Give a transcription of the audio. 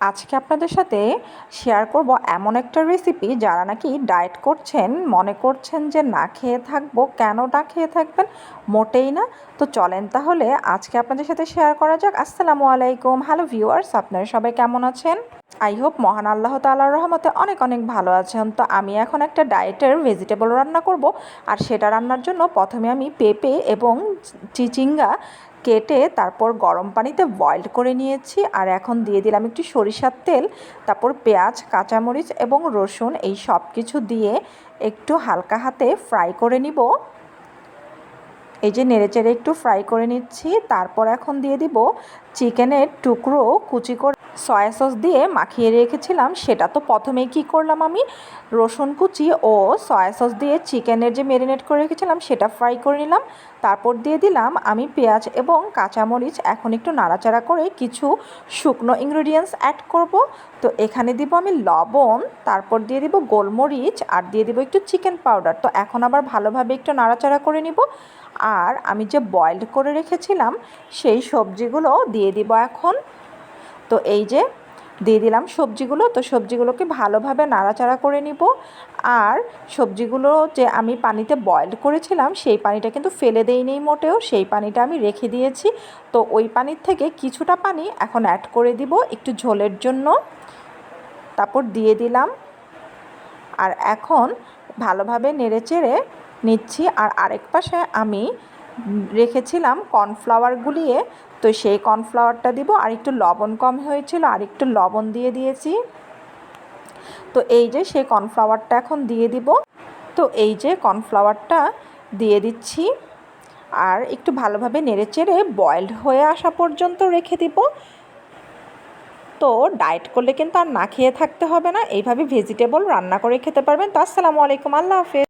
আজকে আপনাদের সাথে শেয়ার করব এমন একটা রেসিপি যারা নাকি ডায়েট করছেন, মনে করছেন যে না খেয়ে থাকবো। কেন না খেয়ে থাকবেন? মোটেই না। তো চলেন তাহলে আজকে আপনাদের সাথে শেয়ার করা যাক। আসসালামু আলাইকুম, হ্যালো ভিউয়ার্স, আপনারা সবাই কেমন আছেন? আই হোপ মহান আল্লাহ তাআলার রহমতে অনেক অনেক ভালো আছেন। তো আমি এখন একটা ডায়েটের ভেজিটেবল রান্না করব, আর সেটা রান্নার জন্য প্রথমে আমি পেঁপে এবং চিচিঙ্গা কেটে তারপর গরম পানিতে বয়েলড করে নিয়েছি। আর এখন দিয়ে দিলাম একটু সরিষার তেল, তারপর পেঁয়াজ, কাঁচামরিচ এবং রসুন এই সব কিছু দিয়ে একটু হালকা হাতে ফ্রাই করে নিব। এই যে নেড়েচেড়ে একটু ফ্রাই করে নিচ্ছি। তারপর এখন দিয়ে দিব চিকেনের টুকরো কুচি করে সয়া সস দিয়ে মাখিয়ে রেখেছিলাম। সেটা তো প্রথমেই কী করলাম, আমি রসুন কুচি ও সয়া সস দিয়ে চিকেনের যে ম্যারিনেট করে রেখেছিলাম সেটা ফ্রাই করে নিলাম। তারপর দিয়ে দিলাম আমি পেঁয়াজ এবং কাঁচামরিচ। এখন একটু নাড়াচাড়া করে কিছু শুকনো ইনগ্রিডিয়েন্টস অ্যাড করব। তো এখানে দিব আমি লবণ, তারপর দিয়ে দিব গোলমরিচ, আর দিয়ে দিব একটু চিকেন পাউডার। তো এখন আবার ভালোভাবে একটু নাড়াচাড়া করে নিব। আর আমি যে বয়েলড করে রেখেছিলাম সেই সবজিগুলো দিয়ে দিব এখন। তো এই যে দিয়ে দিলাম সবজিগুলো। তো সবজিগুলোকে ভালোভাবে নাড়াচাড়া করে নিব। আর সবজিগুলো যে আমি পানিতে বয়েলড করেছিলাম সেই পানিটা কিন্তু ফেলে দেইনি মোটেও, সেই পানিটা আমি রেখে দিয়েছি। তো ওই পানির থেকে কিছুটা পানি এখন অ্যাড করে দিব একটু ঝোলের জন্য। তারপর দিয়ে দিলাম। আর এখন ভালোভাবে নেড়েচেড়ে নিচ্ছি। আর আরেক পাশে আমি রেখেছিলাম কর্নফ্লাওয়ার গুলিয়ে, তো সেই কর্নফ্লাওয়ারটা দিব। আর একটু লবণ কম হয়েছিল, আর একটু লবণ দিয়ে দিয়েছি। তো এই যে সেই কর্নফ্লাওয়ারটা এখন দিয়ে দিব। তো এই যে কর্নফ্লাওয়ারটা দিয়ে দিচ্ছি। আর একটু ভালোভাবে নেড়েচেড়ে বয়েলড হয়ে আসা পর্যন্ত রেখে দিব। তো ডায়েট করলে কিন্তু আর না খেয়ে থাকতে হবে না, এইভাবে ভেজিটেবল রান্না করে খেতে পারবেন। তো আসসালামু আলাইকুম, আল্লাহ হাফেজ।